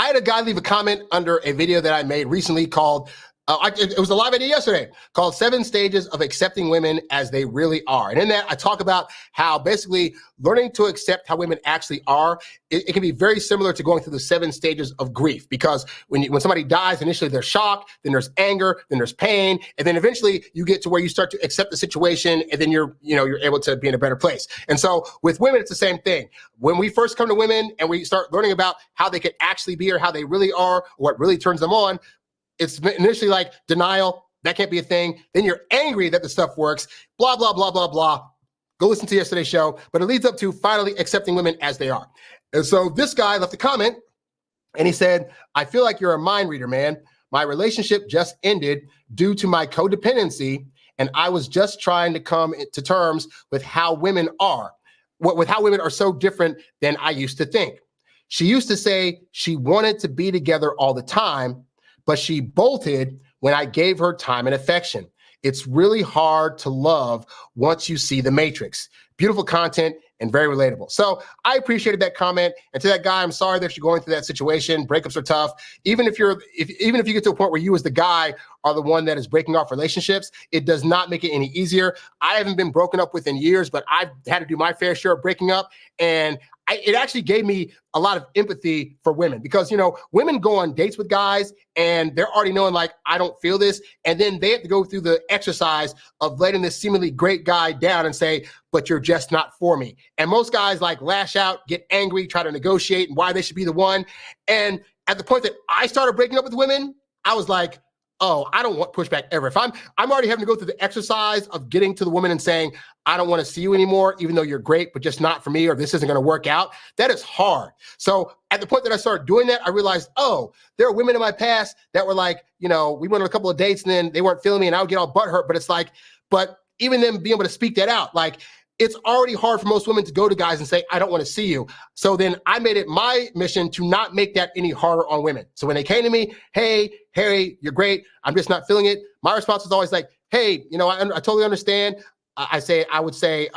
I had a guy leave a comment under a video that I made recently called, it was a live video yesterday, called 7 Stages of Accepting Women as They Really Are. And in that, I talk about how basically learning to accept how women actually are, it can be very similar to going through the 7 stages of grief. Because when somebody dies, initially they're shocked, then there's anger, then there's pain, and then eventually you get to where you start to accept the situation, and then you're able to be in a better place. And so with women, it's the same thing. When we first come to women and we start learning about how they could actually be or how they really are, or what really turns them on, it's initially like denial, that can't be a thing. Then you're angry that the stuff works, blah, blah, blah, blah, blah. Go listen to yesterday's show. But it leads up to finally accepting women as they are. And so this guy left a comment and he said, I feel like you're a mind reader, man. My relationship just ended due to my codependency, and I was just trying to come to terms with how women are, with how women are so different than I used to think. She used to say she wanted to be together all the time, but she bolted when I gave her time and affection. It's really hard to love once you see the matrix. Beautiful content and very relatable. So I appreciated that comment. And to that guy, I'm sorry that you're going through that situation. Breakups are tough. Even if you get to a point where you as the guy are the one that is breaking off relationships, it does not make it any easier. I haven't been broken up with in years, but I've had to do my fair share of breaking up. And it actually gave me a lot of empathy for women because, women go on dates with guys and they're already knowing like, I don't feel this. And then they have to go through the exercise of letting this seemingly great guy down and say, but you're just not for me. And most guys like lash out, get angry, try to negotiate and why they should be the one. And at the point that I started breaking up with women, I was like, oh, I don't want pushback ever. If I'm already having to go through the exercise of getting to the woman and saying, I don't want to see you anymore, even though you're great, but just not for me, or this isn't going to work out. That is hard. So at the point that I started doing that, I realized, oh, there are women in my past that were like, we went on a couple of dates and then they weren't feeling me and I would get all butthurt. But it's like, but even them being able to speak that out, like, it's already hard for most women to go to guys and say, I don't want to see you. So then I made it my mission to not make that any harder on women. So when they came to me, hey, Harry, you're great, I'm just not feeling it. My response was always like, hey, I totally understand. I would say,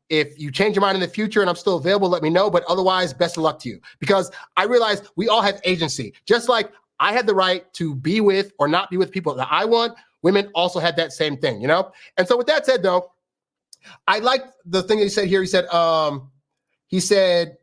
if you change your mind in the future and I'm still available, let me know. But otherwise, best of luck to you. Because I realized we all have agency. Just like I had the right to be with or not be with people that I want, women also had that same thing, And so with that said, though, I like the thing that he said here. He said,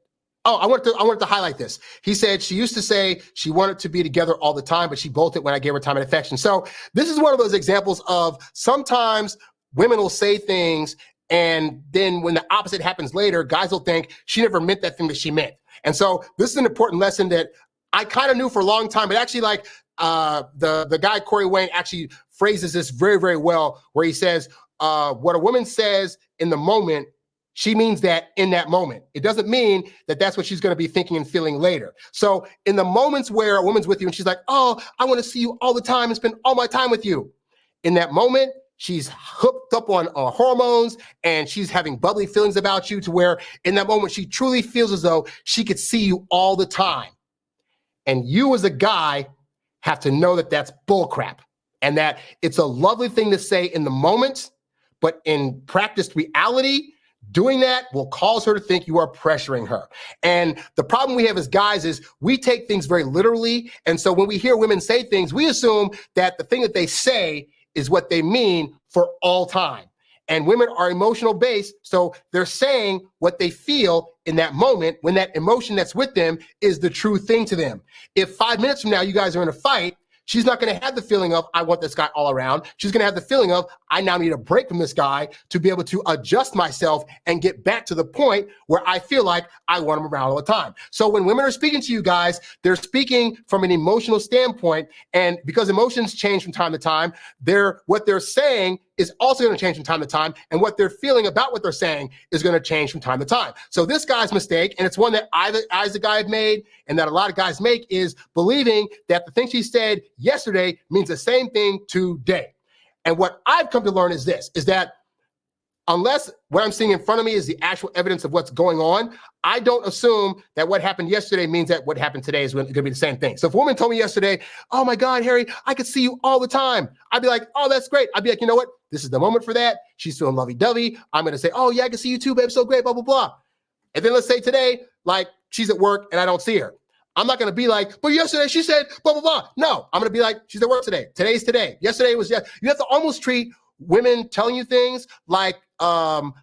I wanted to highlight this. He said, she used to say she wanted to be together all the time, but she bolted when I gave her time and affection. So this is one of those examples of sometimes women will say things, and then when the opposite happens later, guys will think she never meant that thing that she meant. And so this is an important lesson that I kind of knew for a long time, but actually like the guy, Corey Wayne, actually phrases this very, very well, where he says, what a woman says in the moment, she means that in that moment. It doesn't mean that that's what she's going to be thinking and feeling later. So in the moments where a woman's with you and she's like, oh, I want to see you all the time and spend all my time with you. In that moment, she's hooked up on hormones and she's having bubbly feelings about you, to where in that moment, she truly feels as though she could see you all the time. And you as a guy have to know that that's bullcrap, and that it's a lovely thing to say in the moment, but in practiced reality, doing that will cause her to think you are pressuring her. And the problem we have as guys is we take things very literally. And so when we hear women say things, we assume that the thing that they say is what they mean for all time. And women are emotional based, so they're saying what they feel in that moment when that emotion that's with them is the true thing to them. If 5 minutes from now you guys are in a fight, she's not going to have the feeling of, I want this guy all around. She's going to have the feeling of, I now need a break from this guy to be able to adjust myself and get back to the point where I feel like I want him around all the time. So when women are speaking to you guys, they're speaking from an emotional standpoint. And because emotions change from time to time, what they're saying is also going to change from time to time. And what they're feeling about what they're saying is going to change from time to time. So this guy's mistake, and it's one that I as a guy have made, and that a lot of guys make, is believing that the thing she said yesterday means the same thing today. And what I've come to learn is this, is that unless what I'm seeing in front of me is the actual evidence of what's going on, I don't assume that what happened yesterday means that what happened today is going to be the same thing. So if a woman told me yesterday, oh my God, Harry, I could see you all the time, I'd be like, oh, that's great. I'd be like, you know what? This is the moment for that. She's feeling lovey-dovey. I'm going to say, oh yeah, I can see you too, babe. So great, blah, blah, blah. And then let's say today, like, she's at work and I don't see her. I'm not going to be like, but yesterday she said blah, blah, blah. No, I'm going to be like, she's at work today. Today's today. Yesterday was yes. You have to almost treat women telling you things like Adam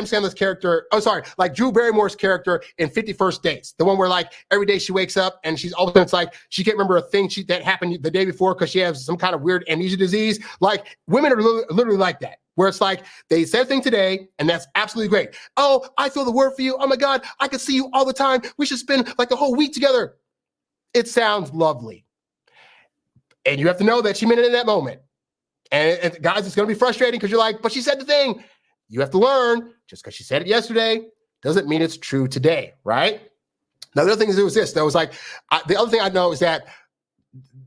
Sandler's character. Oh, sorry, like Drew Barrymore's character in 50 First Dates. The one where like every day she wakes up and she's all of a sudden it's like she can't remember a thing that happened the day before because she has some kind of weird amnesia disease. Like women are literally like that, where it's like they said a thing today and that's absolutely great. Oh, I feel the word for you. Oh my God, I could see you all the time. We should spend like the whole week together. It sounds lovely. And you have to know that she meant it in that moment. And guys, it's going to be frustrating because you're like, but she said the thing. You have to learn, just because she said it yesterday doesn't mean it's true today, right? Now, the other thing is, it was this. There was like, the other thing I know is that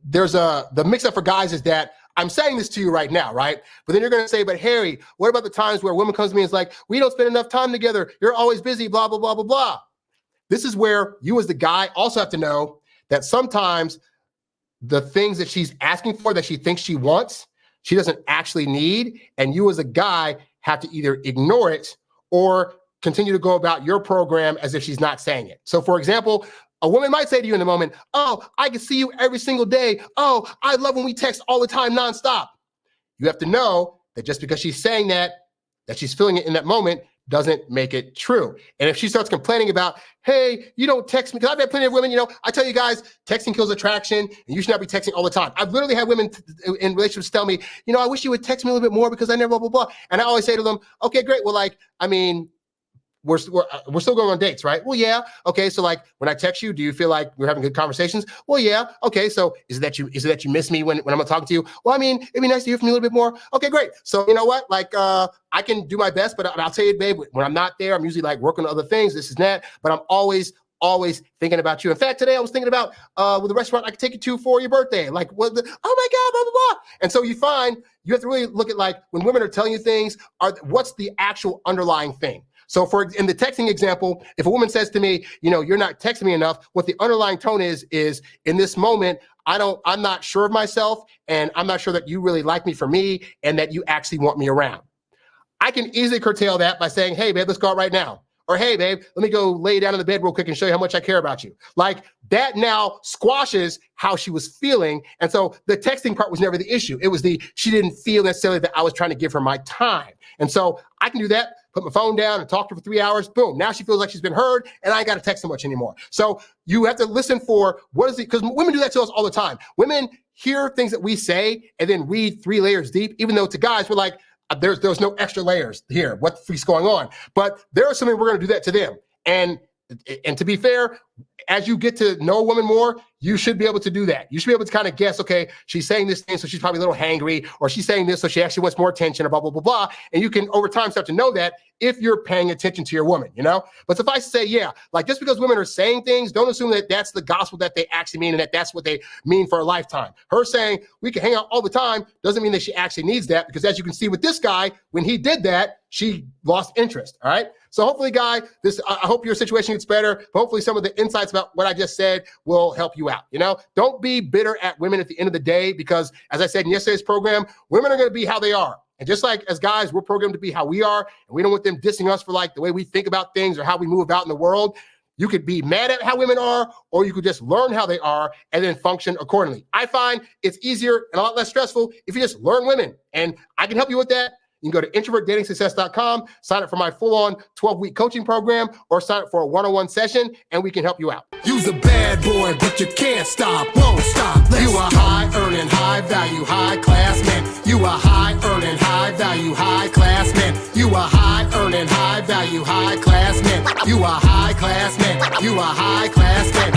there's the mix-up for guys is that I'm saying this to you right now, right? But then you're going to say, but Harry, what about the times where a woman comes to me and is like, we don't spend enough time together. You're always busy, blah, blah, blah, blah, blah. This is where you as the guy also have to know that sometimes the things that she's asking for that she thinks she wants, she doesn't actually need. And you as a guy have to either ignore it or continue to go about your program as if she's not saying it. So for example, a woman might say to you in the moment, oh, I can see you every single day. Oh, I love when we text all the time, nonstop. You have to know that just because she's saying that she's feeling it in that moment, doesn't make it true. And if she starts complaining about, hey, you don't text me, because I've had plenty of women, I tell you guys, texting kills attraction, and you should not be texting all the time. I've literally had women in relationships tell me, I wish you would text me a little bit more because I never blah, blah, blah. And I always say to them, okay, great. Well, we're still going on dates, right? Well, yeah. Okay. So like when I text you, do you feel like we're having good conversations? Well, yeah. Okay. So is it that you miss me when I'm talking to you? Well, it'd be nice to hear from you a little bit more. Okay, great. So you know what? I can do my best, but I'll tell you, babe, when I'm not there, I'm usually like working on other things, this and that, but I'm always thinking about you. In fact, today I was thinking about with the restaurant I could take you to for your birthday. Like, oh my God, blah, blah, blah. And so you find you have to really look at like when women are telling you things, what's the actual underlying thing? So in the texting example, if a woman says to me, you're not texting me enough, what the underlying tone is in this moment, I'm not sure of myself, and I'm not sure that you really like me for me and that you actually want me around. I can easily curtail that by saying, hey, babe, let's go out right now. Or, hey, babe, let me go lay down in the bed real quick and show you how much I care about you. Like that now squashes how she was feeling. And so the texting part was never the issue. It was she didn't feel necessarily that I was trying to give her my time. And so I can do that, put my phone down and talk to her for 3 hours. Boom. Now she feels like she's been heard and I ain't got to text so much anymore. So you have to listen for because women do that to us all the time. Women hear things that we say and then read 3 layers deep, even though to guys, we're like, there's no extra layers here. What the freak's going on? But there are some we're going to do that to them. And to be fair, as you get to know a woman more, you should be able to do that. You should be able to kind of guess, okay, she's saying this thing, so she's probably a little hangry, or she's saying this, so she actually wants more attention, or blah, blah, blah, blah. And you can, over time, start to know that if you're paying attention to your woman, But suffice to say, yeah, like just because women are saying things, don't assume that that's the gospel that they actually mean and that that's what they mean for a lifetime. Her saying we can hang out all the time doesn't mean that she actually needs that, because as you can see with this guy, when he did that, she lost interest, all right? So hopefully, guy, I hope your situation gets better. But hopefully some of the insights about what I just said will help you out. Don't be bitter at women at the end of the day, because as I said in yesterday's program, women are going to be how they are. And just like as guys, we're programmed to be how we are, and we don't want them dissing us for like the way we think about things or how we move about in the world. You could be mad at how women are, or you could just learn how they are and then function accordingly. I find it's easier and a lot less stressful if you just learn women, and I can help you with that. You can go to introvertdatingsuccess.com, sign up for my full-on 12-week coaching program, or sign up for a one-on-one session, and we can help you out. You's a bad boy, but you can't stop, won't stop. You a high-earning, high-value, high-class man. You a high-earning, high-value, high-class man. You a high-earning, high-value, high-class man. You a high-class man. You a high-class man.